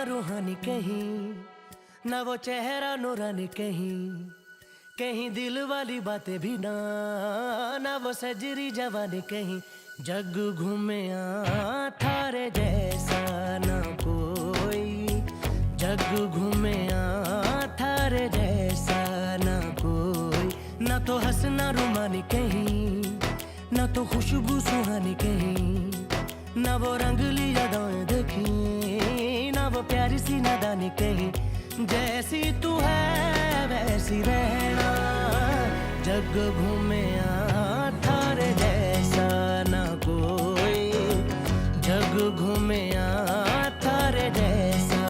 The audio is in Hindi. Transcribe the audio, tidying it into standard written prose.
रूहानी कहीं, ना वो चेहरा नूरानी कहीं, कहीं दिल वाली बातें भी ना वो सजरी जवानी कहीं। जग घूमे थारे जैसा ना कोई, जग घूमे थारे जैसा ना कोई। ना तो हंसना रुमानी कहीं, ना तो खुशबू सुहानी कहीं, ना वो रंगली यादें देखी, ना वो प्यारी सी नादानी कहीं। जैसी तू है वैसी रहना, जग घूमे थारे जैसा ना कोई, जग घूमे